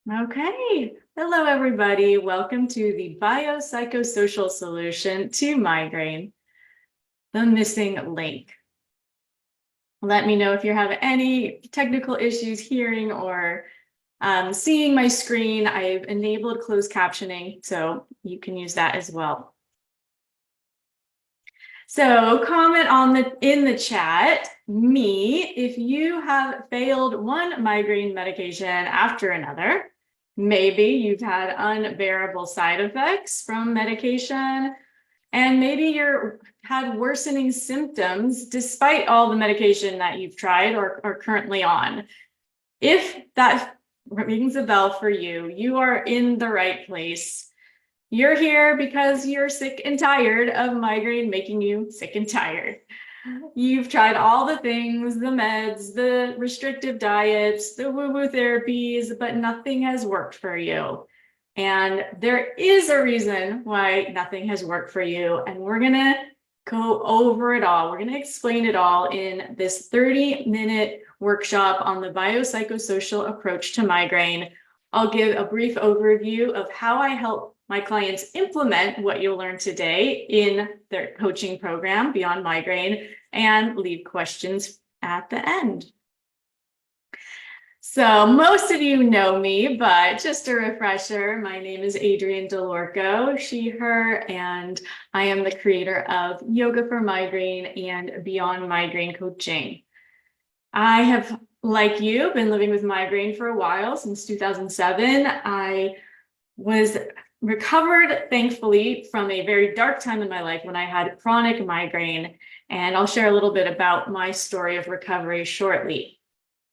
Okay. Hello, everybody. Welcome to the biopsychosocial solution to migraine, the missing link. Let me know if you're having any technical issues hearing or seeing my screen. I've enabled closed captioning, so you can use that as well. So comment in the chat, if you have failed one migraine medication after another. Maybe you've had unbearable side effects from medication, and maybe you're had worsening symptoms despite all the medication that you've tried or are currently on. If that rings a bell for you, you are in the right place. You're here because you're sick and tired of migraine making you sick and tired. You've tried all the things, the meds, the restrictive diets, the woo-woo therapies, but nothing has worked for you. And there is a reason why nothing has worked for you. And we're going to go over it all. We're going to explain it all in this 30-minute workshop on the biopsychosocial approach to migraine. I'll give a brief overview of how I help my clients implement what you'll learn today in their coaching program, Beyond Migraine, and leave questions at the end. So most of you know me, but just a refresher, my name is Adrienne DeLorco, she, her, and I am the creator of Yoga for Migraine and Beyond Migraine Coaching. I have, like you, been living with migraine for a while, since 2007. I was recovered, thankfully, from a very dark time in my life when I had chronic migraine, and I'll share a little bit about my story of recovery shortly.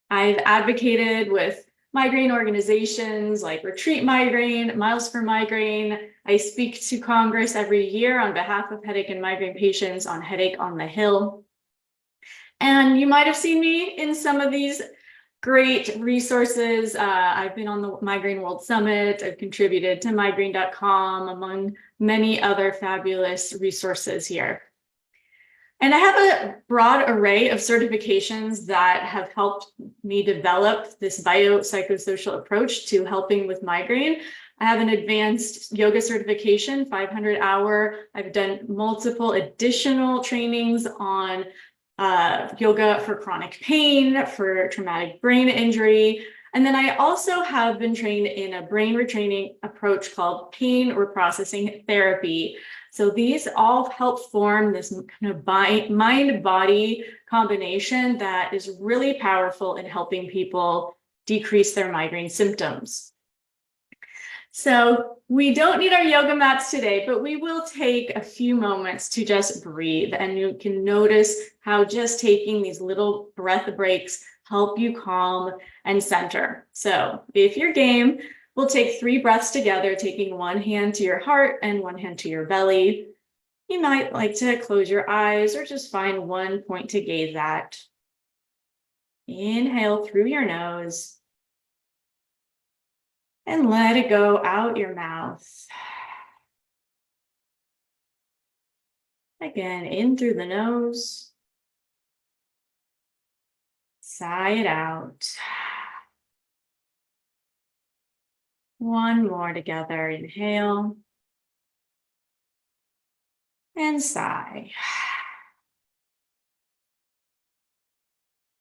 I've advocated with migraine organizations like Retreat Migraine, Miles for Migraine. I speak to Congress every year on behalf of headache and migraine patients on Headache on the Hill. And you might have seen me in some of these great resources. I've been on the Migraine World Summit. I've contributed to migraine.com, among many other fabulous resources here. And I have a broad array of certifications that have helped me develop this biopsychosocial approach to helping with migraine. I have an advanced yoga certification, 500-hour. I've done multiple additional trainings on yoga for chronic pain, for traumatic brain injury. And then I also have been trained in a brain retraining approach called pain reprocessing therapy. So these all help form this kind of mind-body combination that is really powerful in helping people decrease their migraine symptoms. So we don't need our yoga mats today, but we will take a few moments to just breathe, and you can notice how just taking these little breath breaks help you calm and center. So if you're game, we'll take 3 breaths together, taking one hand to your heart and one hand to your belly. You might like to close your eyes or just find one point to gaze at. Inhale through your nose. And let it go out your mouth. Again, in through the nose. Sigh it out. One more together. Inhale. And sigh.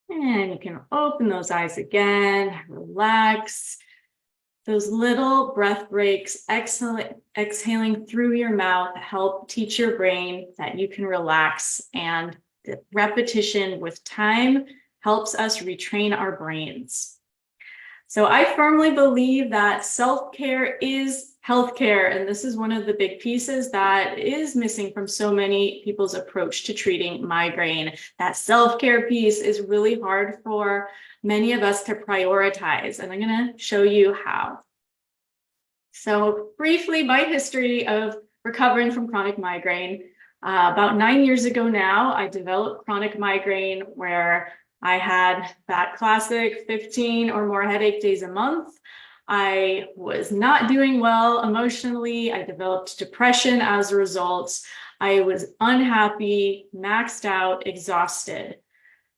And you can open those eyes again. Relax. Those little breath breaks, exhaling through your mouth, help teach your brain that you can relax, and the repetition with time helps us retrain our brains. So I firmly believe that self-care is healthcare, and this is one of the big pieces that is missing from so many people's approach to treating migraine. That self-care piece is really hard for many of us to prioritize, and I'm going to show you how. So briefly, my history of recovering from chronic migraine. About 9 years ago now, I developed chronic migraine where I had that classic 15 or more headache days a month. I was not doing well emotionally. I developed depression as a result. I was unhappy, maxed out, exhausted.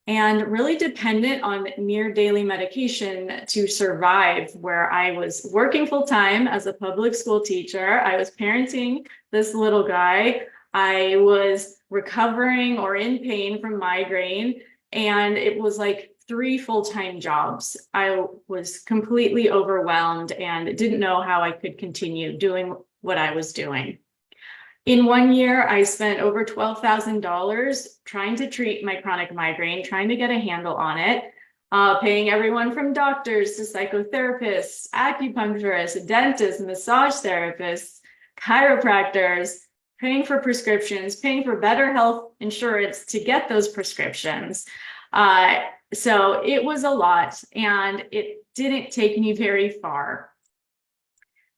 and really dependent on near daily medication to survive, where I was working full time as a public school teacher. I was parenting this little guy. I was recovering or in pain from migraine, and it was like 3 full-time jobs. I was completely overwhelmed and didn't know how I could continue doing what I was doing. In 1 year, I spent over $12,000 trying to treat my chronic migraine, trying to get a handle on it, paying everyone from doctors to psychotherapists, acupuncturists, dentists, massage therapists, chiropractors, paying for prescriptions, paying for better health insurance to get those prescriptions. So it was a lot, and it didn't take me very far.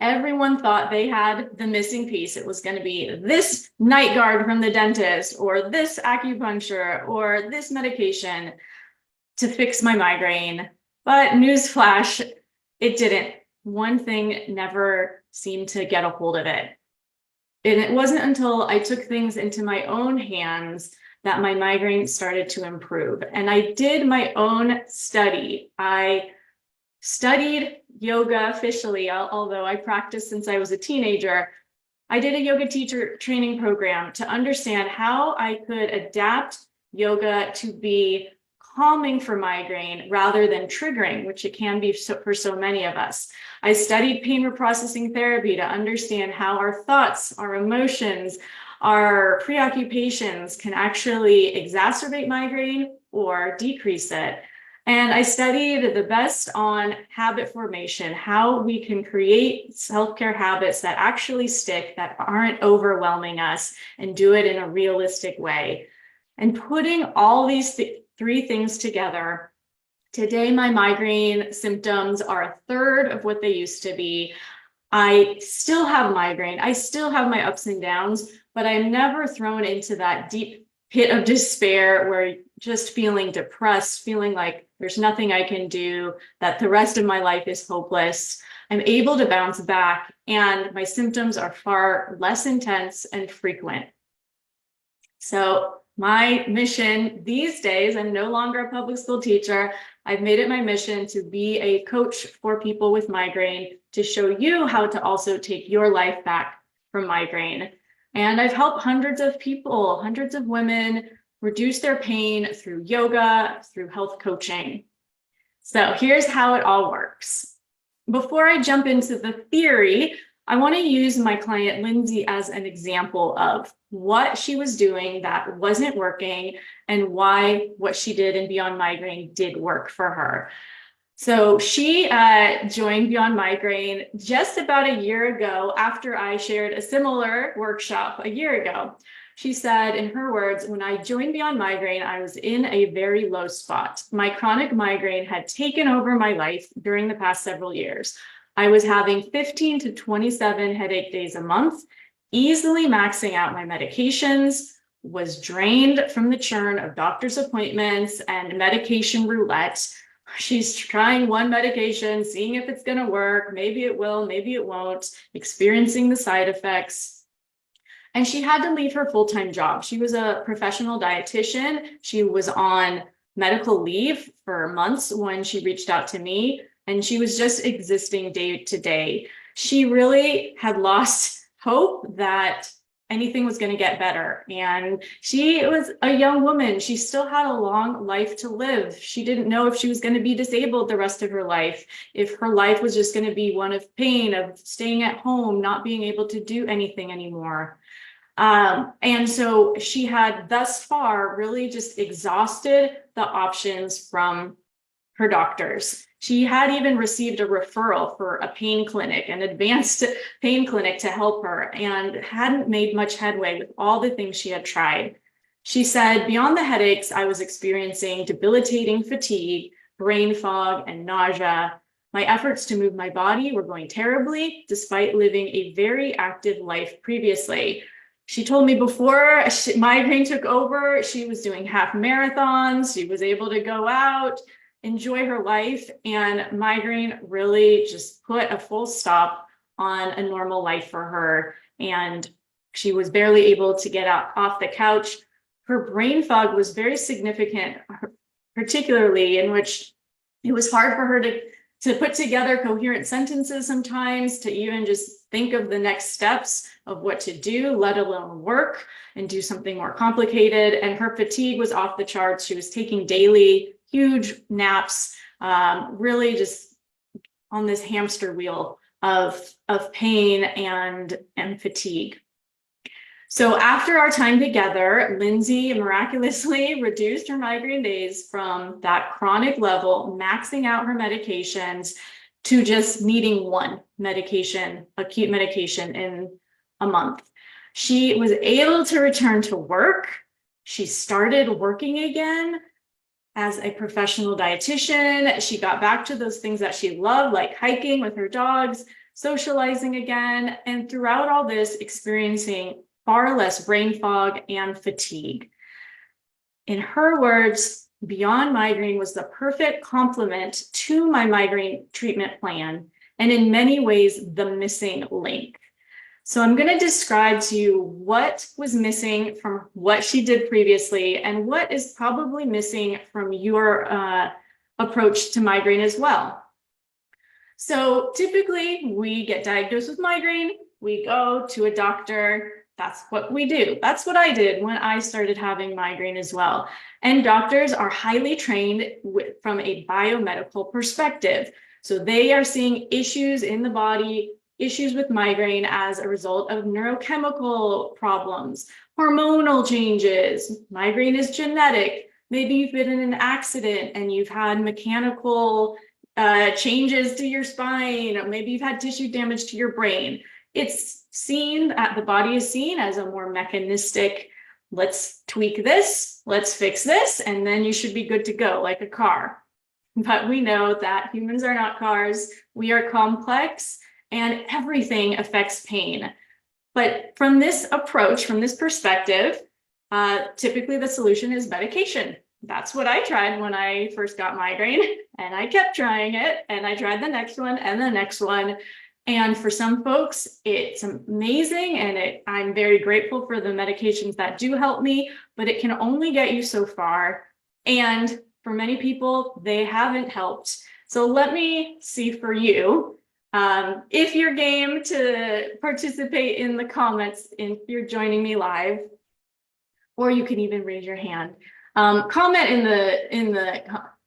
Everyone thought they had the missing piece. It was going to be this night guard from the dentist, or this acupuncture, or this medication to fix my migraine. But newsflash, it didn't. One thing never seemed to get a hold of it. And it wasn't until I took things into my own hands that my migraine started to improve. And I did my own study. I studied yoga officially, although I practiced since I was a teenager. I did a yoga teacher training program to understand how I could adapt yoga to be calming for migraine rather than triggering, which it can be for so many of us. I studied pain reprocessing therapy to understand how our thoughts, our emotions, our preoccupations can actually exacerbate migraine or decrease it. And I studied the best on habit formation, how we can create self-care habits that actually stick, that aren't overwhelming us, and do it in a realistic way. And putting all these three things together, today my migraine symptoms are a third of what they used to be. I still have migraine. I still have my ups and downs, but I'm never thrown into that deep pit of despair where just feeling depressed, feeling like there's nothing I can do, that the rest of my life is hopeless. I'm able to bounce back, and my symptoms are far less intense and frequent. So my mission these days, I'm no longer a public school teacher. I've made it my mission to be a coach for people with migraine, to show you how to also take your life back from migraine. And I've helped hundreds of people, hundreds of women, reduce their pain through yoga, through health coaching. So here's how it all works. Before I jump into the theory, I want to use my client Lindsay as an example of what she was doing that wasn't working and why what she did in Beyond Migraine did work for her. So she joined Beyond Migraine just about a year ago, after I shared a similar workshop a year ago. She said, in her words, when I joined Beyond Migraine, I was in a very low spot. My chronic migraine had taken over my life during the past several years. I was having 15 to 27 headache days a month, easily maxing out my medications, was drained from the churn of doctor's appointments and medication roulette. She's trying one medication, seeing if it's going to work. Maybe it will, maybe it won't, experiencing the side effects. And she had to leave her full-time job. She was a professional dietitian. She was on medical leave for months when she reached out to me, and she was just existing day to day. She really had lost hope that anything was going to get better. And she was a young woman. She still had a long life to live. She didn't know if she was going to be disabled the rest of her life, if her life was just going to be one of pain, of staying at home, not being able to do anything anymore. And so she had thus far really just exhausted the options from her doctors. She had even received a referral for a pain clinic, an advanced pain clinic, to help her, and hadn't made much headway with all the things she had tried. She said, beyond the headaches, I was experiencing debilitating fatigue, brain fog, and nausea. My efforts to move my body were going terribly, despite living a very active life previously. She told me before migraine took over, she was doing half marathons, she was able to go out, enjoy her life, and migraine really just put a full stop on a normal life for her. And she was barely able to get off the couch. Her brain fog was very significant. particularly, in which it was hard for her to put together coherent sentences sometimes, to even just think of the next steps of what to do, let alone work and do something more complicated. And her fatigue was off the charts. She was taking daily huge naps, really just on this hamster wheel of pain and fatigue. So after our time together, Lindsay miraculously reduced her migraine days from that chronic level, maxing out her medications, to just needing one medication, acute medication, in a month. She was able to return to work. She started working again as a professional dietitian. She got back to those things that she loved, like hiking with her dogs, socializing again, and throughout all this, experiencing far less brain fog and fatigue. In her words, Beyond Migraine was the perfect complement to my migraine treatment plan, and in many ways, the missing link. So I'm going to describe to you what was missing from what she did previously and what is probably missing from your approach to migraine as well. So typically we get diagnosed with migraine, we go to a doctor. That's what we do. That's what I did when I started having migraine as well. And doctors are highly trained from a biomedical perspective. So they are seeing issues in the body, issues with migraine as a result of neurochemical problems, hormonal changes. Migraine is genetic. Maybe you've been in an accident and you've had mechanical changes to your spine, or maybe you've had tissue damage to your brain. It's seen, the body is seen as a more mechanistic, let's tweak this, let's fix this, and then you should be good to go, like a car. But we know that humans are not cars. We are complex, and everything affects pain. But from this approach, from this perspective, typically the solution is medication. That's what I tried when I first got migraine, and I kept trying it, and I tried the next one and the next one. And for some folks, it's amazing, and I'm very grateful for the medications that do help me, but it can only get you so far. And for many people, they haven't helped. So let me see for you, if you're game to participate in the comments, if you're joining me live, or you can even raise your hand. Comment in the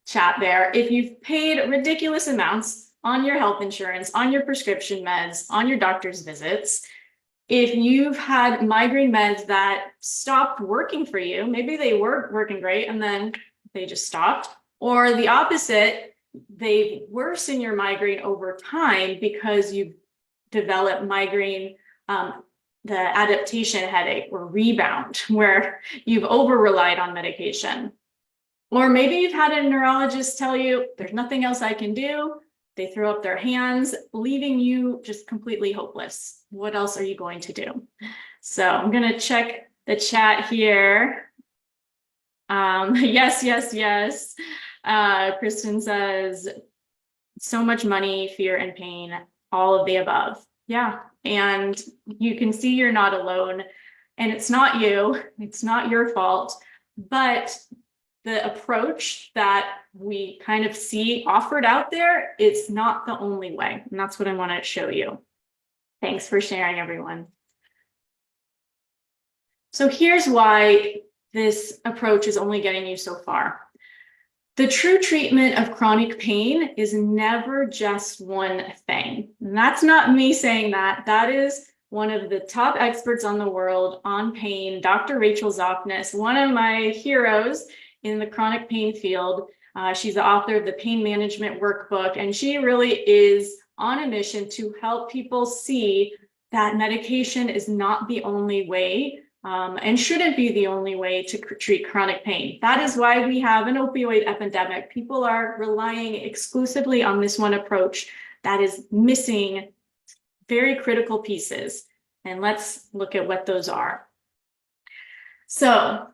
chat there if you've paid ridiculous amounts on your health insurance, on your prescription meds, on your doctor's visits. If you've had migraine meds that stopped working for you, maybe they were working great and then they just stopped, or the opposite, they worsen your migraine over time because you've developed migraine, the adaptation headache or rebound, where you've over-relied on medication. Or maybe you've had a neurologist tell you, there's nothing else I can do. They throw up their hands, leaving you just completely hopeless. What else are you going to do? So I'm going to check the chat here. Yes, yes, yes. Kristen says, so much money, fear, and pain, all of the above. Yeah. And you can see you're not alone, and it's not you, it's not your fault, but the approach that we kind of see offered out there, it's not the only way. And that's what I want to show you. Thanks for sharing, everyone. So here's why this approach is only getting you so far. The true treatment of chronic pain is never just one thing. And that's not me saying that. That is one of the top experts on the world on pain, Dr. Rachel Zoffness, one of my heroes in the chronic pain field. She's the author of the Pain Management Workbook, and she really is on a mission to help people see that medication is not the only way, and shouldn't be the only way to treat chronic pain. That is why we have an opioid epidemic. People are relying exclusively on this one approach that is missing very critical pieces. And let's look at what those are. So,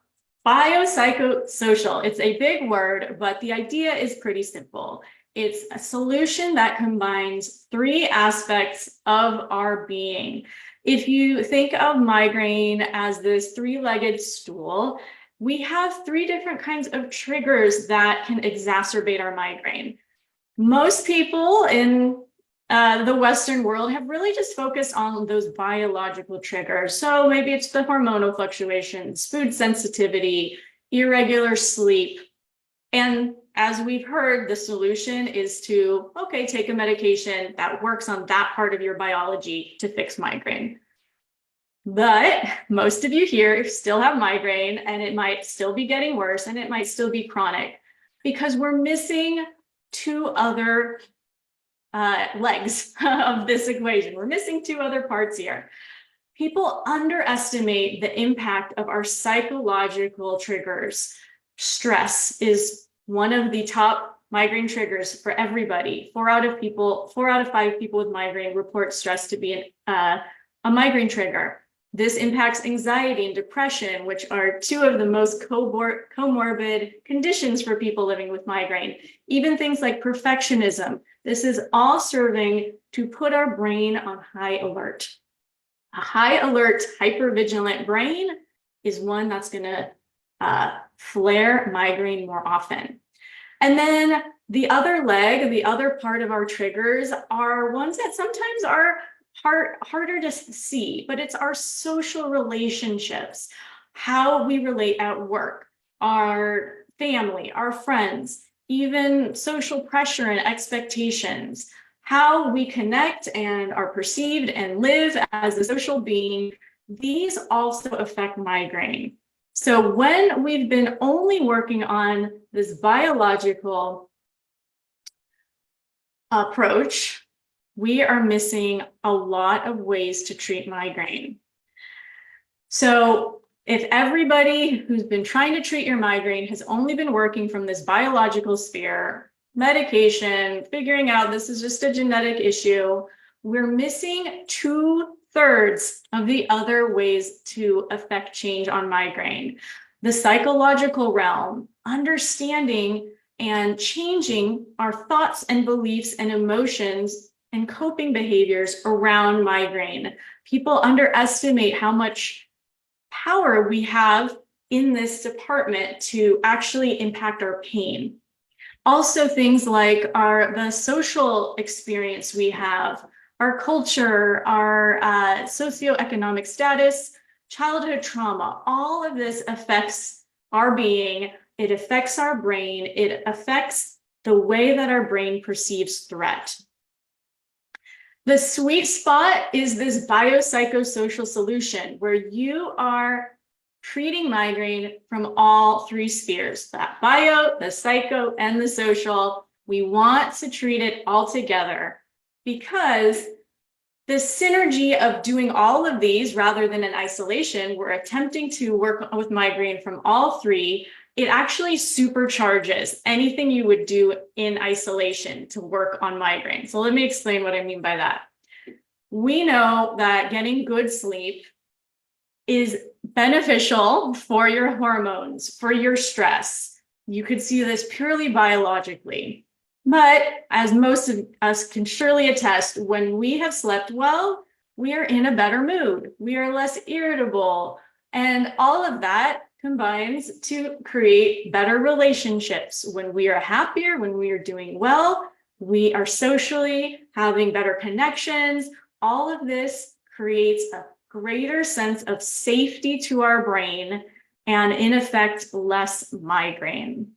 biopsychosocial, it's a big word, but the idea is pretty simple. It's a solution that combines three aspects of our being. If you think of migraine as this three-legged stool, we have 3 different kinds of triggers that can exacerbate our migraine. Most people in the Western world have really just focused on those biological triggers. So maybe it's the hormonal fluctuations, food sensitivity, irregular sleep. And as we've heard, the solution is to, okay, take a medication that works on that part of your biology to fix migraine. But most of you here still have migraine, and it might still be getting worse, and it might still be chronic because we're missing 2 other legs of this equation. We're missing 2 other parts here. People underestimate the impact of our psychological triggers. Stress is one of the top migraine triggers for everybody. 4 out of 5 people with migraine report stress to be a migraine trigger. This impacts anxiety and depression, which are 2 of the most comorbid conditions for people living with migraine. Even things like perfectionism. This is all serving to put our brain on high alert. A high alert, hypervigilant brain is one that's going to flare migraine more often. And then the other leg, the other part of our triggers are ones that sometimes are harder to see, but it's our social relationships, how we relate at work, our family, our friends, even social pressure and expectations, how we connect and are perceived and live as a social being. These also affect migraine. So when we've been only working on this biological approach, we are missing a lot of ways to treat migraine. So if everybody who's been trying to treat your migraine has only been working from this biological sphere, medication, figuring out this is just a genetic issue, we're missing 2/3 of the other ways to affect change on migraine. The psychological realm, understanding and changing our thoughts and beliefs and emotions and coping behaviors around migraine. People underestimate how much power we have in this department to actually impact our pain. Also, things like the social experience we have, our culture, our socioeconomic status, childhood trauma, all of this affects our being. It affects our brain. It affects the way that our brain perceives threat. The sweet spot is this biopsychosocial solution where you are treating migraine from all 3 spheres, that bio, the psycho, and the social. We want to treat it all together because the synergy of doing all of these rather than in isolation, we're attempting to work with migraine from all 3. It actually supercharges anything you would do in isolation to work on migraine. So let me explain what I mean by that. We know that getting good sleep is beneficial for your hormones, for your stress. You could see this purely biologically. But as most of us can surely attest, when we have slept well, we are in a better mood. We are less irritable. And all of that combines to create better relationships. When we are happier, when we are doing well, we are socially having better connections. All of this creates a greater sense of safety to our brain and, in effect, less migraine.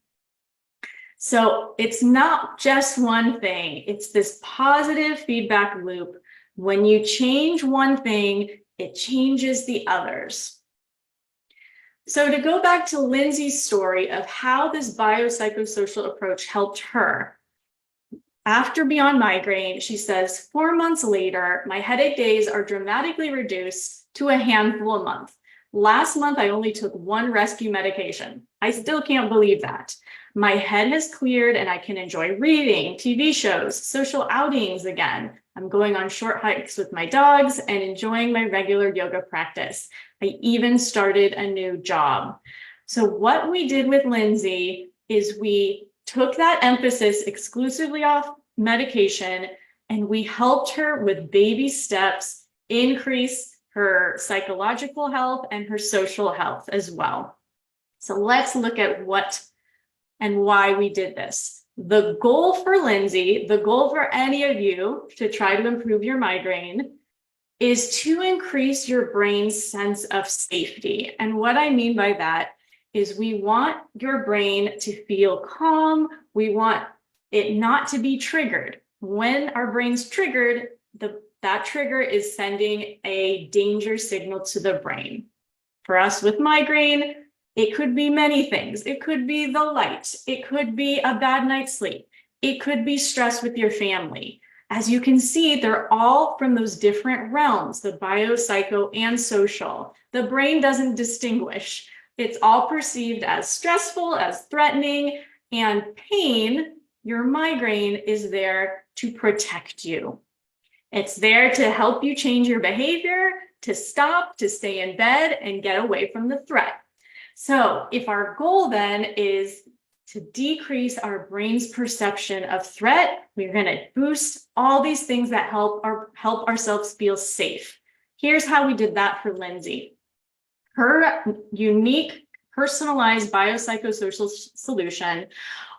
So it's not just one thing. It's this positive feedback loop. When you change one thing, it changes the others. So to go back to Lindsay's story of how this biopsychosocial approach helped her, after Beyond Migraine, she says, 4 months later, my headache days are dramatically reduced to a handful a month. Last month, I only took 1 rescue medication. I still can't believe that. My head has cleared and I can enjoy reading, TV shows, social outings again. I'm going on short hikes with my dogs and enjoying my regular yoga practice. I even started a new job. So what we did with Lindsay is we took that emphasis exclusively off medication and we helped her with baby steps increase her psychological health and her social health as well. So let's look at what and why we did this. The goal for Lindsay, the goal for any of you to try to improve your migraine is to increase your brain's sense of safety. And what I mean by that is we want your brain to feel calm. We want it not to be triggered. When our brain's triggered, that trigger is sending a danger signal to the brain. For us with migraine, it could be many things. It could be the light. It could be a bad night's sleep. It could be stress with your family. As you can see, they're all from those different realms, the bio, psycho, and social. The brain doesn't distinguish. It's all perceived as stressful, as threatening, and pain. Your migraine is there to protect you. It's there to help you change your behavior, to stop, to stay in bed, and get away from the threat. So if our goal then is to decrease our brain's perception of threat, we're going to boost all these things that help ourselves feel safe. Here's how we did that for Lindsay. Her unique, personalized biopsychosocial solution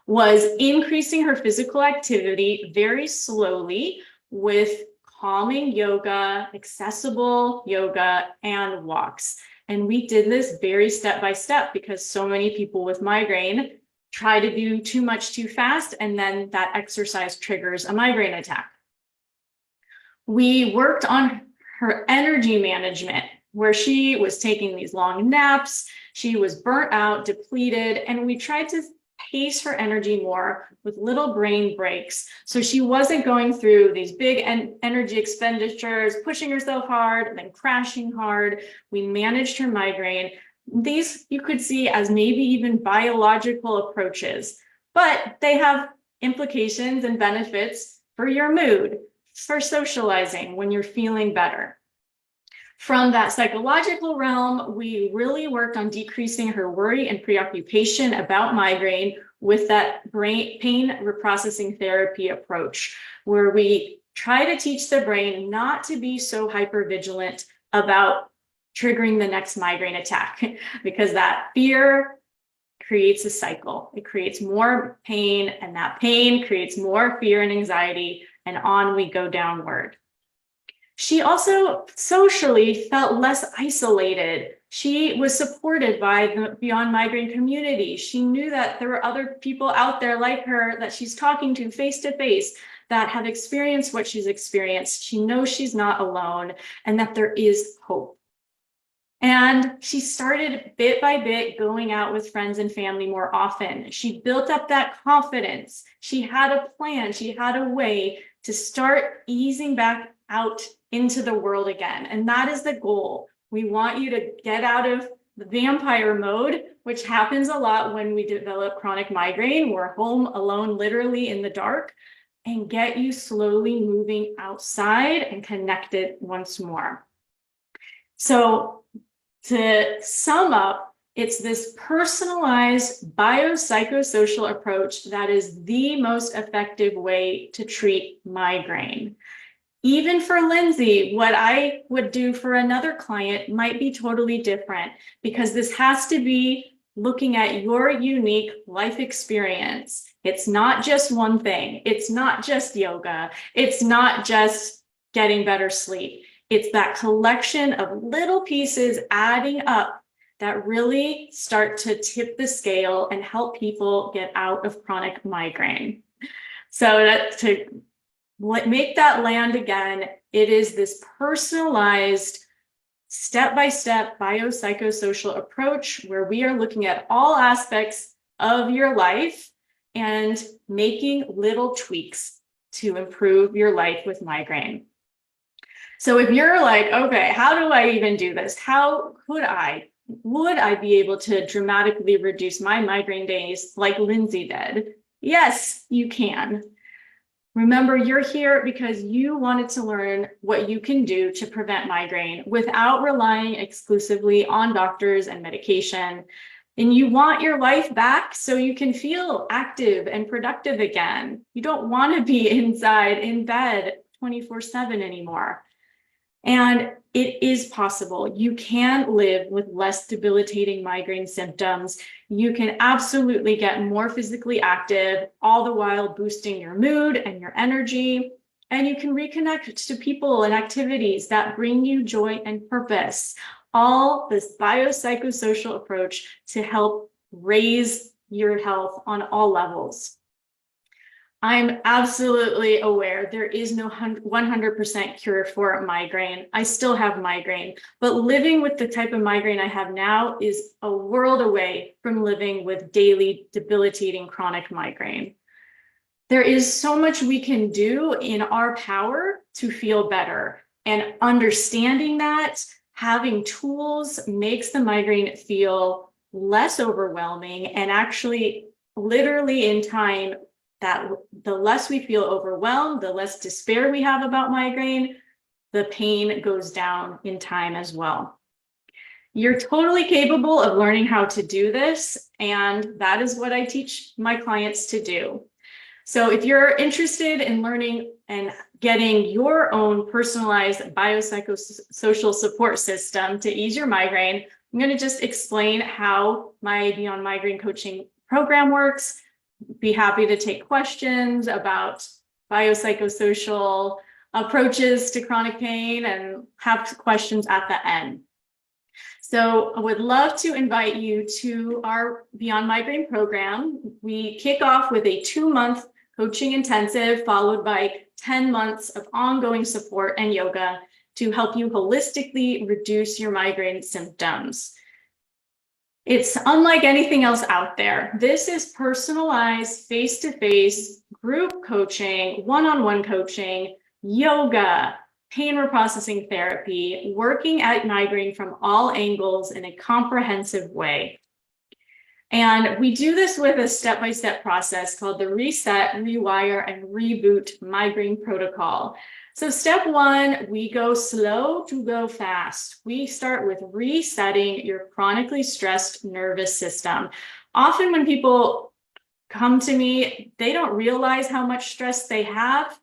was increasing her physical activity very slowly with calming yoga, accessible yoga, and walks. And we did this very step by step because so many people with migraine try to do too much too fast, and then that exercise triggers a migraine attack. We worked on her energy management, where she was taking these long naps, she was burnt out, depleted, and we tried to pace her energy more with little brain breaks. So she wasn't going through these big energy expenditures, pushing herself hard, and then crashing hard. We managed her migraine. These you could see as maybe even biological approaches, but they have implications and benefits for your mood, for socializing when you're feeling better. From that psychological realm, we really worked on decreasing her worry and preoccupation about migraine with that pain reprocessing therapy approach, where we try to teach the brain not to be so hypervigilant about triggering the next migraine attack, because that fear creates a cycle. It creates more pain, and that pain creates more fear and anxiety, and on we go downward. She also socially felt less isolated. She was supported by the Beyond Migraine community. She knew that there were other people out there like her that she's talking to face that have experienced what she's experienced. She knows she's not alone and that there is hope. And she started bit by bit going out with friends and family more often. She built up that confidence. She had a plan. She had a way to start easing back out into the world again. And that is the goal. We want you to get out of the vampire mode, which happens a lot when we develop chronic migraine. We're home alone, literally in the dark, and get you slowly moving outside and connected once more. So to sum up, it's this personalized biopsychosocial approach that is the most effective way to treat migraine. Even for Lindsay, what I would do for another client might be totally different, because this has to be looking at your unique life experience. It's not just one thing. It's not just yoga. It's not just getting better sleep. It's that collection of little pieces adding up that really start to tip the scale and help people get out of chronic migraine. So to make that land again, it is this personalized, step-by-step biopsychosocial approach where we are looking at all aspects of your life and making little tweaks to improve your life with migraine. So if you're like, okay, how do I even do this? How would I be able to dramatically reduce my migraine days like Lindsay did? Yes, you can. Remember, you're here because you wanted to learn what you can do to prevent migraine without relying exclusively on doctors and medication. And you want your life back so you can feel active and productive again. You don't want to be inside in bed 24/7 anymore. And it is possible. You can live with less debilitating migraine symptoms. You can absolutely get more physically active, all the while boosting your mood and your energy. And you can reconnect to people and activities that bring you joy and purpose. All this biopsychosocial approach to help raise your health on all levels. I'm absolutely aware there is no 100% cure for migraine. I still have migraine, but living with the type of migraine I have now is a world away from living with daily debilitating chronic migraine. There is so much we can do in our power to feel better, and understanding that, having tools makes the migraine feel less overwhelming, and actually literally in time, that the less we feel overwhelmed, the less despair we have about migraine, the pain goes down in time as well. You're totally capable of learning how to do this, and that is what I teach my clients to do. So if you're interested in learning and getting your own personalized biopsychosocial support system to ease your migraine, I'm going to just explain how my Beyond Migraine coaching program works. Be happy to take questions about biopsychosocial approaches to chronic pain and have questions at the end. So I would love to invite you to our Beyond Migraine program. We kick off with a 2-month coaching intensive, followed by 10 months of ongoing support and yoga to help you holistically reduce your migraine symptoms. It's unlike anything else out there. This is personalized, face-to-face group coaching, one-on-one coaching, yoga, pain reprocessing therapy, working at migraine from all angles in a comprehensive way. And we do this with a step-by-step process called the Reset, Rewire, and Reboot Migraine Protocol. So step 1, we go slow to go fast. We start with resetting your chronically stressed nervous system. Often when people come to me, they don't realize how much stress they have.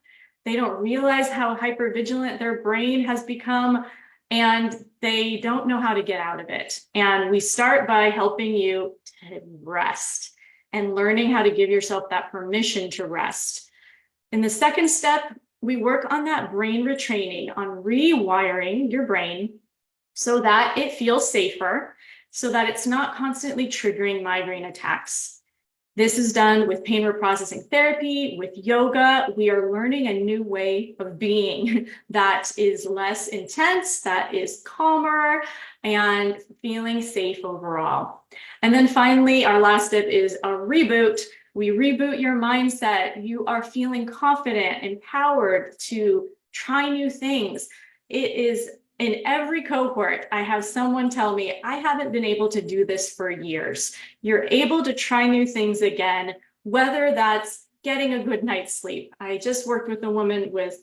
They don't realize how hypervigilant their brain has become, and they don't know how to get out of it. And we start by helping you to rest and learning how to give yourself that permission to rest. In the second step, we work on that brain retraining, on rewiring your brain so that it feels safer, so that it's not constantly triggering migraine attacks. This is done with pain reprocessing therapy, with yoga. We are learning a new way of being that is less intense, that is calmer, and feeling safe overall. And then finally, our last step is a reboot. We reboot your mindset. You are feeling confident, empowered to try new things. It is in every cohort, I have someone tell me, I haven't been able to do this for years. You're able to try new things again, whether that's getting a good night's sleep. I just worked with a woman with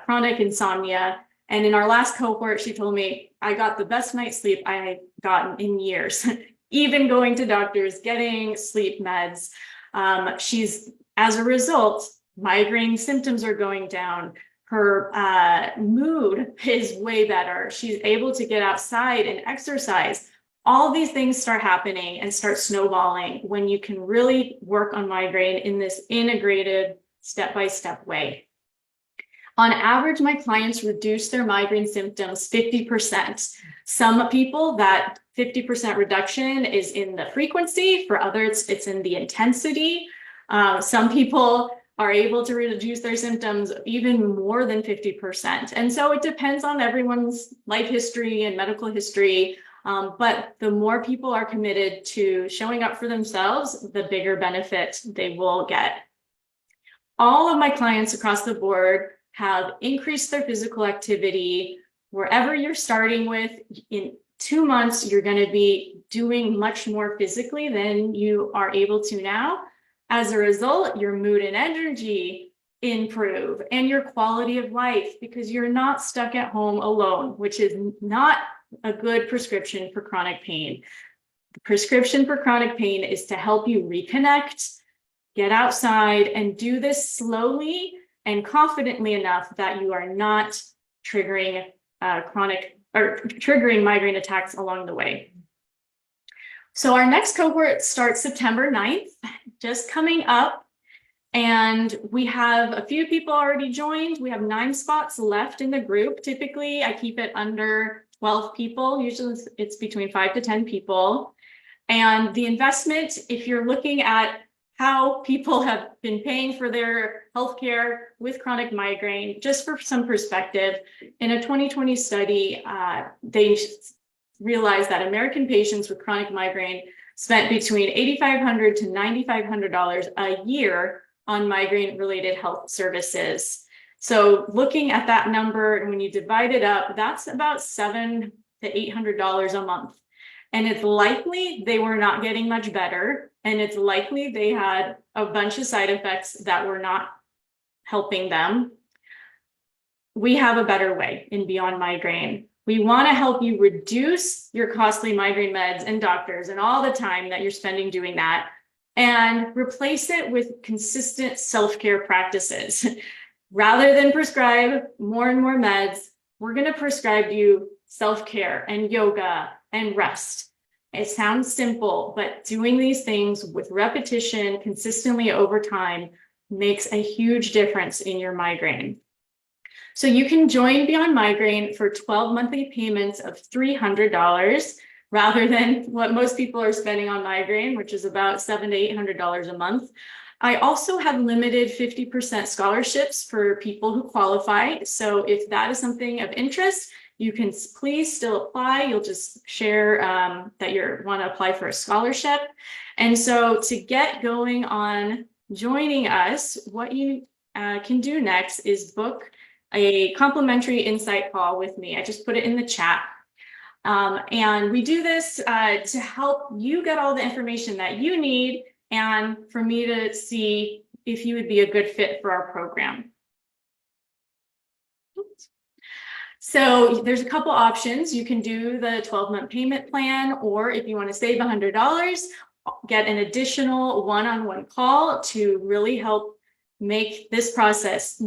chronic insomnia, and in our last cohort, she told me, I got the best night's sleep I had gotten in years, even going to doctors, getting sleep meds. As a result, migraine symptoms are going down. Her mood is way better. She's able to get outside and exercise. All these things start happening and start snowballing when you can really work on migraine in this integrated step-by-step way. On average, my clients reduce their migraine symptoms 50%. Some people, that 50% reduction is in the frequency. For others, it's in the intensity. Some people are able to reduce their symptoms even more than 50%. And so it depends on everyone's life history and medical history. But the more people are committed to showing up for themselves, the bigger benefit they will get. All of my clients across the board have increased their physical activity. Wherever you're starting with, in 2 months, you're going to be doing much more physically than you are able to now. As a result, your mood and energy improve, and your quality of life, because you're not stuck at home alone, which is not a good prescription for chronic pain. The prescription for chronic pain is to help you reconnect, get outside, and do this slowly and confidently enough that you are not triggering chronic or triggering migraine attacks along the way. So our next cohort starts September 9th, just coming up. And we have a few people already joined. We have 9 spots left in the group. Typically, I keep it under 12 people. Usually it's between 5 to 10 people. And the investment, if you're looking at how people have been paying for their healthcare with chronic migraine, just for some perspective, in a 2020 study, they realized that American patients with chronic migraine spent between $8,500 to $9,500 a year on migraine-related health services. So looking at that number, and when you divide it up, that's about $700 to $800 a month. And it's likely they were not getting much better. And it's likely they had a bunch of side effects that were not helping them. We have a better way in Beyond Migraine. We want to help you reduce your costly migraine meds and doctors and all the time that you're spending doing that, and replace it with consistent self-care practices. Rather than prescribe more and more meds, we're going to prescribe you self-care and yoga and rest. It sounds simple, but doing these things with repetition consistently over time makes a huge difference in your migraine. So you can join Beyond Migraine for 12 monthly payments of $300 rather than what most people are spending on migraine, which is about $700 to $800 a month. I also have limited 50% scholarships for people who qualify. So if that is something of interest, you can please still apply. You'll just share that you want to apply for a scholarship. And so to get going on joining us, what you can do next is book a complimentary insight call with me. I just put it in the chat. And we do this to help you get all the information that you need and for me to see if you would be a good fit for our program. Oops. So there's a couple options. You can do the 12-month payment plan, or if you want to save $100, get an additional one-on-one call to really help make this process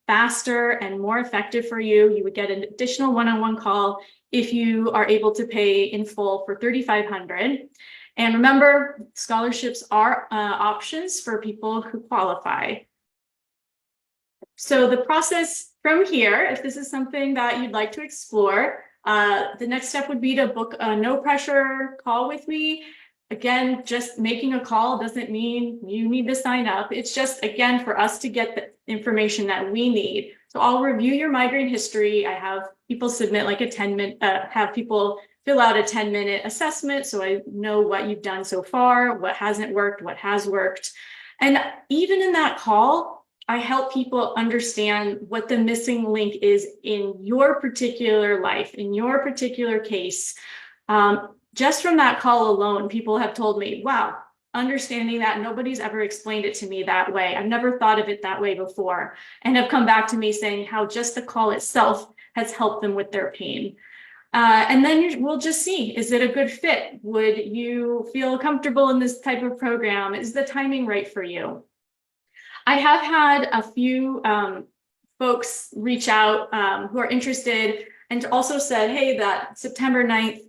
faster and more effective for you. You would get an additional one-on-one call if you are able to pay in full for $3,500. And remember, scholarships are options for people who qualify. So the process from here, if this is something that you'd like to explore, the next step would be to book a no pressure call with me. Again, just making a call doesn't mean you need to sign up. It's just, again, for us to get the information that we need. So I'll review your migraine history. I have people submit like a 10-minute, have people fill out a 10-minute assessment. So I know what you've done so far, what hasn't worked, what has worked. And even in that call, I help people understand what the missing link is in your particular life, in your particular case. Just from that call alone, people have told me, wow, understanding that nobody's ever explained it to me that way. I've never thought of it that way before, and have come back to me saying how just the call itself has helped them with their pain. And then we'll just see, is it a good fit? Would you feel comfortable in this type of program? Is the timing right for you? I have had a few folks reach out who are interested and also said, hey, that September 9th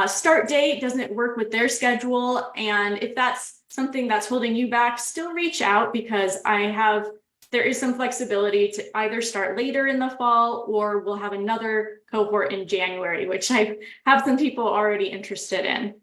start date doesn't work with their schedule. And if that's something that's holding you back, still reach out, because there is some flexibility to either start later in the fall, or we'll have another cohort in January, which I have some people already interested in.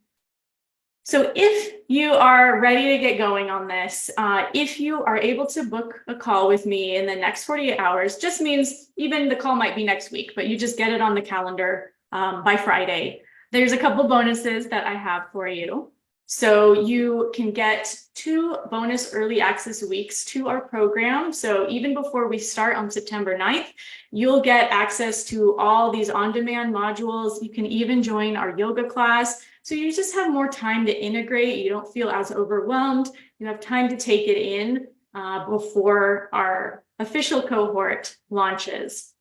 So if you are ready to get going on this, if you are able to book a call with me in the next 48 hours, just means even the call might be next week, but you just get it on the calendar by Friday. There's a couple bonuses that I have for you. So you can get 2 bonus early access weeks to our program. So even before we start on September 9th, you'll get access to all these on-demand modules. You can even join our yoga class. So you just have more time to integrate. You don't feel as overwhelmed. You have time to take it in before our official cohort launches.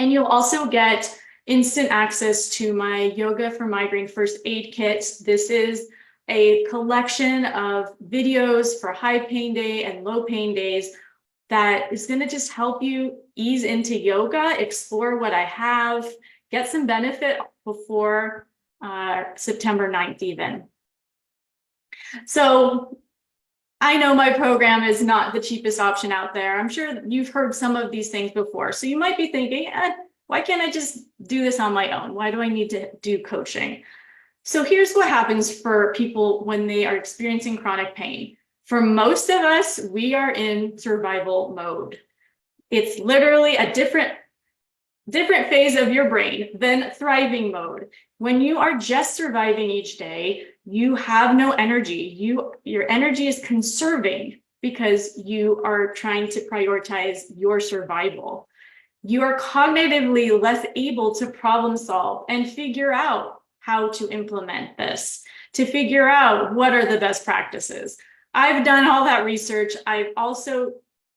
And you'll also get instant access to my Yoga for Migraine First Aid Kit. This is a collection of videos for high pain day and low pain days that is going to just help you ease into yoga, explore what I have, get some benefit before September 9th even. So I know my program is not the cheapest option out there. I'm sure you've heard some of these things before. So you might be thinking, why can't I just do this on my own? Why do I need to do coaching? So here's what happens for people when they are experiencing chronic pain. For most of us, we are in survival mode. It's literally a different phase of your brain than thriving mode. When you are just surviving each day, you have no energy. Your energy is conserving because you are trying to prioritize your survival. You are cognitively less able to problem solve and figure out how to implement this, to figure out what are the best practices. I've done all that research. I've also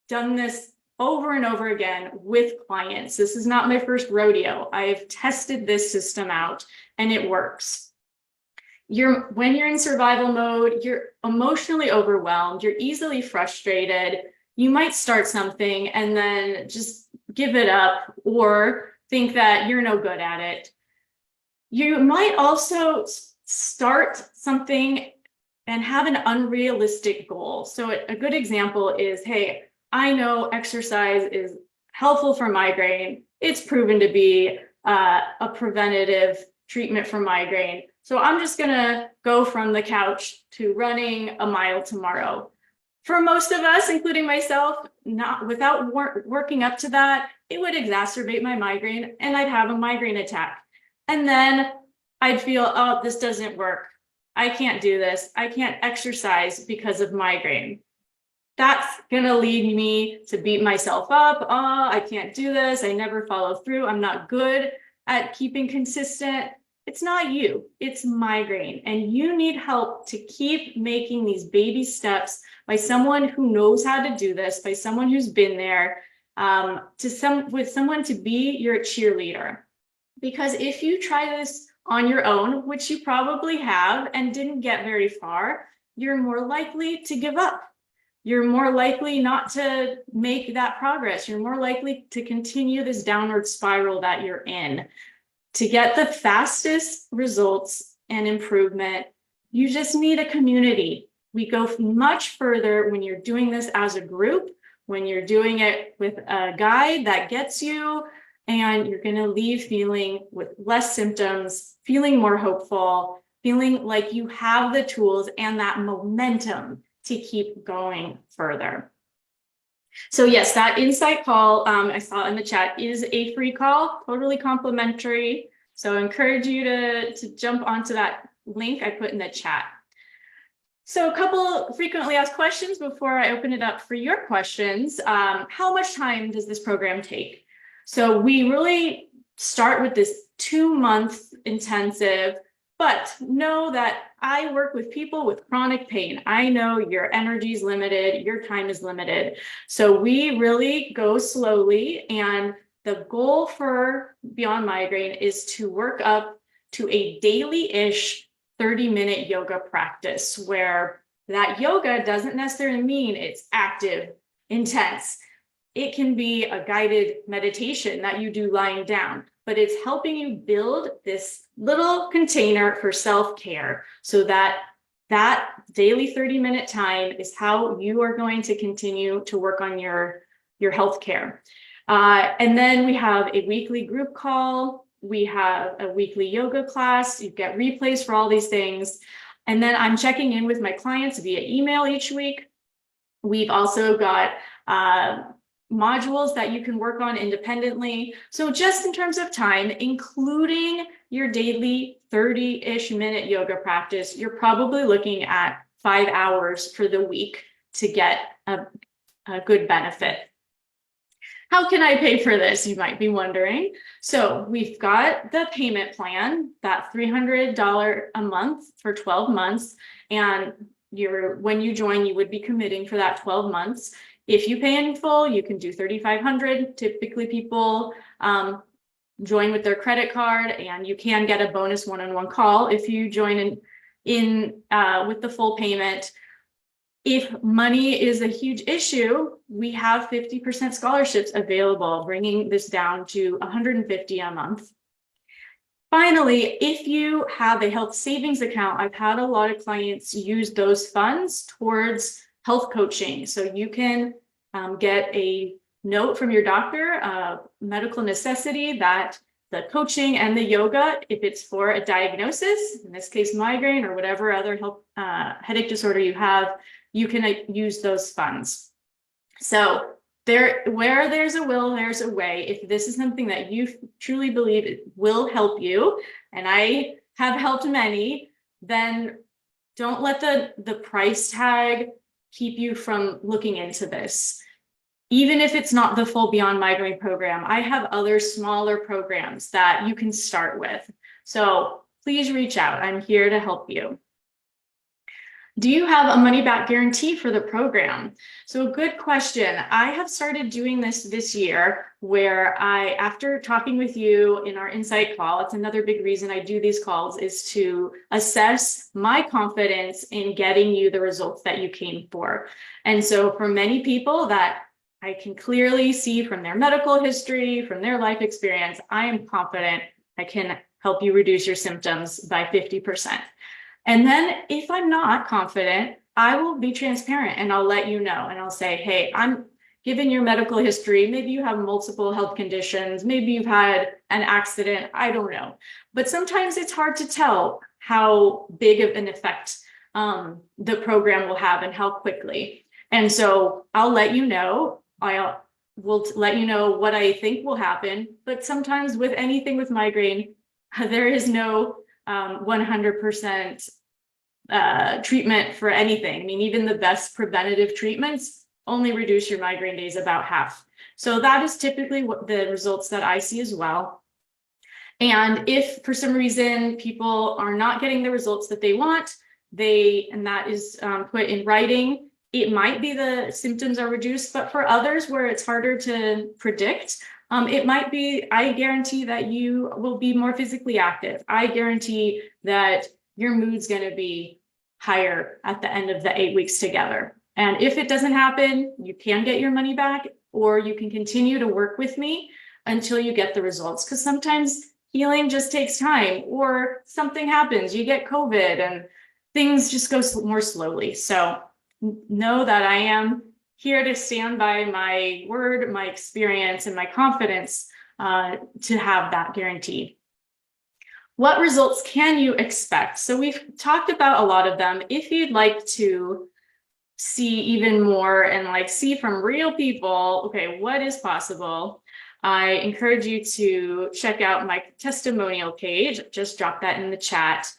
done this over and over again with clients. This is not my first rodeo. I've tested this system out and it works. When you're in survival mode, you're emotionally overwhelmed, you're easily frustrated. You might start something and then just give it up or think that you're no good at it. You might also start something and have an unrealistic goal. So a good example is, hey, I know exercise is helpful for migraine. It's proven to be a preventative treatment for migraine. So I'm just gonna go from the couch to running a mile tomorrow. For most of us, including myself, not without working up to that, it would exacerbate my migraine and I'd have a migraine attack. And then I'd feel, oh, this doesn't work. I can't do this. I can't exercise because of migraine. That's gonna lead me to beat myself up. Oh, I can't do this. I never follow through. I'm not good at keeping consistent. It's not you, it's migraine. And you need help to keep making these baby steps by someone who knows how to do this, by someone who's been there, with someone to be your cheerleader. Because if you try this on your own, which you probably have and didn't get very far, you're more likely to give up. You're more likely not to make that progress. You're more likely to continue this downward spiral that you're in. To get the fastest results and improvement, you just need a community. We go much further when you're doing this as a group, when you're doing it with a guide that gets you, and you're going to leave feeling with less symptoms, feeling more hopeful, feeling like you have the tools and that momentum to keep going further. So yes, that insight call I saw in the chat is a free call, totally complimentary. So I encourage you to jump onto that link I put in the chat. So a couple frequently asked questions before I open it up for your questions. How much time does this program take? So we really start with this 2-month intensive, but know that I work with people with chronic pain. I know your energy is limited, your time is limited. So we really go slowly, and the goal for Beyond Migraine is to work up to a daily-ish 30-minute yoga practice, where that yoga doesn't necessarily mean it's active, intense. It can be a guided meditation that you do lying down, but it's helping you build this little container for self-care so that that daily 30-minute time is how you are going to continue to work on your healthcare. And then we have a weekly group call. We have a weekly yoga class. You get replays for all these things. And then I'm checking in with my clients via email each week. We've also got modules that you can work on independently. So just in terms of time, including your daily 30-ish minute yoga practice, you're probably looking at 5 hours for the week to get a good benefit. How can I pay for this? You might be wondering. So we've got the payment plan, that $300 a month for 12 months. And when you join, you would be committing for that 12 months. If you pay in full, you can do $3,500. Typically people join with their credit card, and you can get a bonus one-on-one call if you join in with the full payment. If money is a huge issue, we have 50% scholarships available, bringing this down to $150 a month. Finally, if you have a health savings account, I've had a lot of clients use those funds towards health coaching. So you can get a note from your doctor, medical necessity, that the coaching and the yoga, if it's for a diagnosis, in this case, migraine or whatever other health headache disorder you have, you can use those funds. So where there's a will, there's a way. If this is something that you truly believe it will help you, and I have helped many, then don't let the price tag keep you from looking into this. Even if it's not the full Beyond Migraine program, I have other smaller programs that you can start with. So please reach out. I'm here to help you. Do you have a money back guarantee for the program? So good question. I have started doing this year where after talking with you in our insight call, it's another big reason I do these calls, is to assess my confidence in getting you the results that you came for. And so for many people that I can clearly see from their medical history, from their life experience, I am confident I can help you reduce your symptoms by 50%. And then if I'm not confident, I will be transparent and I'll let you know. And I'll say, hey, I'm given your medical history. Maybe you have multiple health conditions. Maybe you've had an accident. I don't know. But sometimes it's hard to tell how big of an effect the program will have and how quickly. And so I'll let you know. Will let you know what I think will happen. But sometimes with anything with migraine, there is no 100% treatment for anything. I mean, even the best preventative treatments only reduce your migraine days about half. So that is typically what the results that I see as well. And if for some reason people are not getting the results that they want, and that is put in writing, it might be the symptoms are reduced, but for others where it's harder to predict, it might be, I guarantee that you will be more physically active. I guarantee that your mood's going to be higher at the end of the 8 weeks together. And if it doesn't happen, you can get your money back, or you can continue to work with me until you get the results. Because sometimes healing just takes time, or something happens, you get COVID and things just go more slowly. So know that I am here to stand by my word, my experience, and my confidence to have that guaranteed. What results can you expect? So we've talked about a lot of them. If you'd like to see even more and see from real people, okay, what is possible? I encourage you to check out my testimonial page. Just drop that in the chat.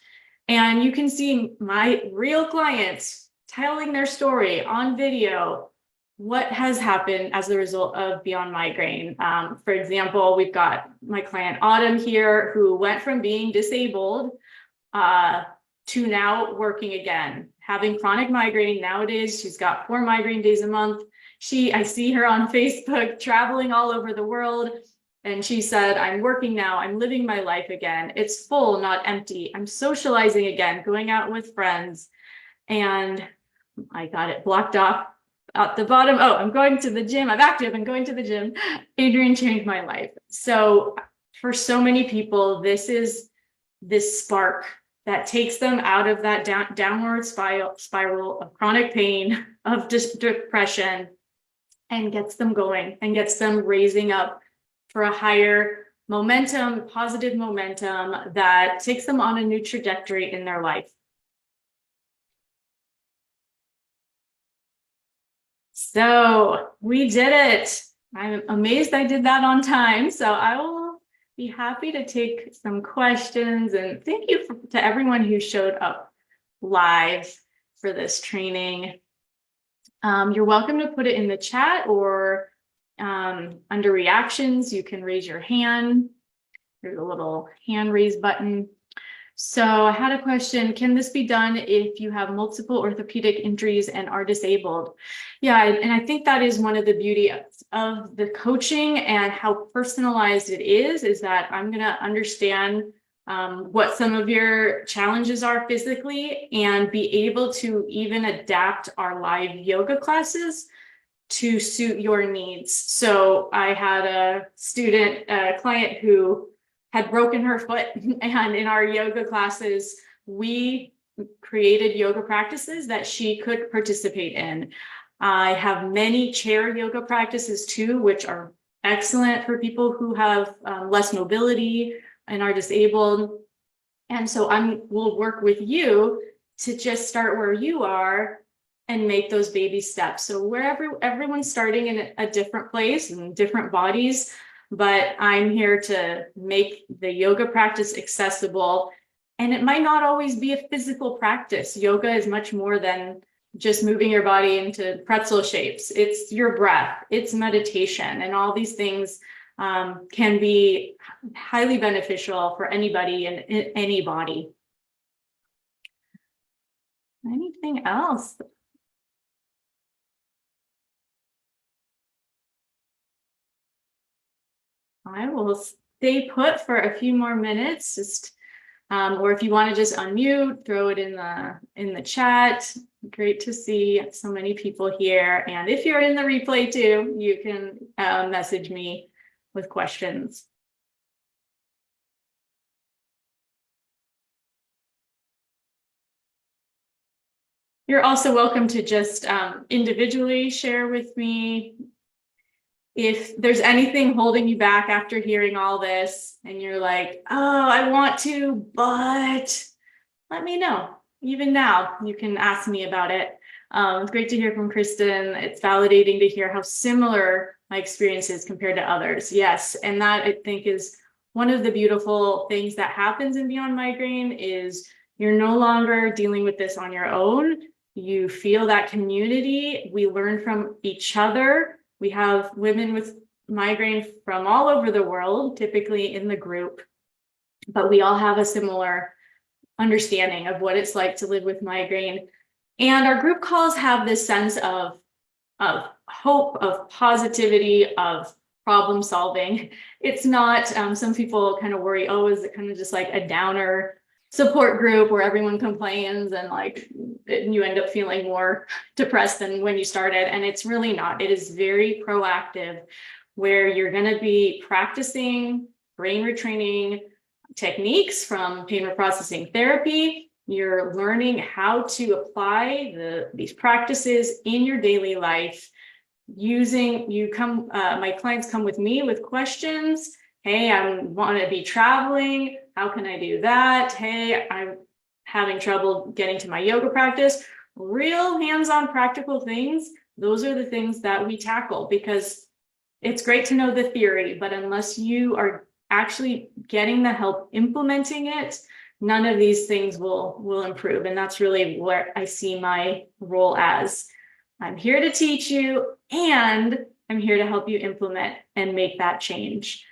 And you can see my real clients telling their story on video, what has happened as a result of Beyond Migraine. For example, we've got my client Autumn here, who went from being disabled to now working again, having chronic migraine. Nowadays, she's got 4 migraine days a month. I see her on Facebook traveling all over the world. And she said, I'm working now, I'm living my life again. It's full, not empty. I'm socializing again, going out with friends. And I got it blocked off at the bottom. Oh, I'm going to the gym. I'm active and going to the gym. Adrienne changed my life. So for so many people, this is this spark that takes them out of that downward spiral of chronic pain, of depression, and gets them going and gets them raising up for a higher momentum, positive momentum that takes them on a new trajectory in their life. So we did it. I'm amazed I did that on time. So I will be happy to take some questions, and thank you to everyone who showed up live for this training. You're welcome to put it in the chat, or under reactions, you can raise your hand. There's a little hand raise button. So I had a question, can this be done if you have multiple orthopedic injuries and are disabled? Yeah, and I think that is one of the beauty of the coaching and how personalized it is that I'm gonna understand what some of your challenges are physically, and be able to even adapt our live yoga classes to suit your needs. So I had a client who had broken her foot, and in our yoga classes, we created yoga practices that she could participate in. I have many chair yoga practices too, which are excellent for people who have less mobility and are disabled. And so we'll work with you to just start where you are and make those baby steps. So wherever everyone's starting in a different place and different bodies, but I'm here to make the yoga practice accessible. And it might not always be a physical practice. Yoga is much more than just moving your body into pretzel shapes. It's your breath, it's meditation, and all these things can be highly beneficial for anybody in any body. Anything else? I will stay put for a few more minutes, just or if you want to just unmute, throw it in the chat. Great to see so many people here. And if you're in the replay too, you can message me with questions. You're also welcome to just individually share with me if there's anything holding you back after hearing all this and you're like, oh, I want to, but let me know. Even now, you can ask me about it. It's great to hear from Kristen. It's validating to hear how similar my experience is compared to others. Yes, and that I think is one of the beautiful things that happens in Beyond Migraine is you're no longer dealing with this on your own. You feel that community. We learn from each other. We have women with migraine from all over the world, typically in the group, but we all have a similar understanding of what it's like to live with migraine. And our group calls have this sense of hope, of positivity, of problem solving. It's not, some people kind of worry, oh, is it kind of just like a downer support group where everyone complains and like you end up feeling more depressed than when you started? And it's really not. It is very proactive, where you're going to be practicing brain retraining techniques from pain reprocessing therapy. You're learning how to apply these practices in your daily life. My clients come with me with questions. Hey, I want to be traveling. How can I do that? Hey, I'm having trouble getting to my yoga practice. Real hands-on practical things. Those are the things that we tackle, because it's great to know the theory, but unless you are actually getting the help implementing it, none of these things will improve. And that's really where I see my role as. I'm here to teach you, and I'm here to help you implement and make that change.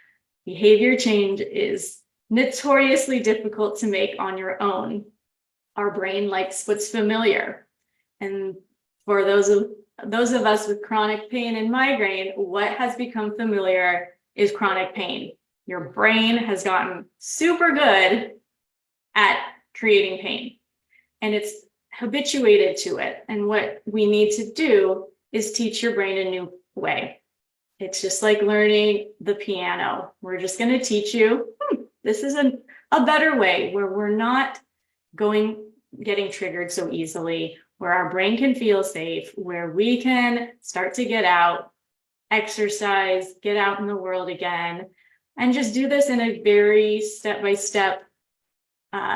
Behavior change is notoriously difficult to make on your own. Our brain likes what's familiar. And for those of us with chronic pain and migraine, what has become familiar is chronic pain. Your brain has gotten super good at creating pain, and it's habituated to it. And what we need to do is teach your brain a new way. It's just like learning the piano. We're just going to teach you, this is a better way, where we're not getting triggered so easily, where our brain can feel safe, where we can start to get out, exercise, get out in the world again, and just do this in a very step-by-step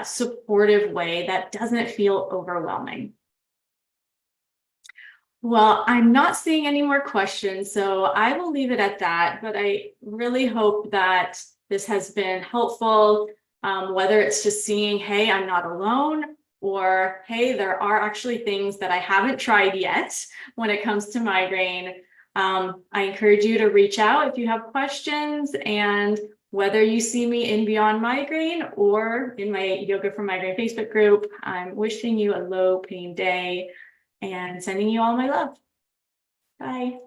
supportive way that doesn't feel overwhelming. Well, I'm not seeing any more questions, so I will leave it at that, but I really hope that this has been helpful, whether it's just seeing, hey, I'm not alone, or hey, there are actually things that I haven't tried yet when it comes to migraine. I encourage you to reach out if you have questions, and whether you see me in Beyond Migraine or in my Yoga for Migraine Facebook group, I'm wishing you a low pain day and sending you all my love. Bye.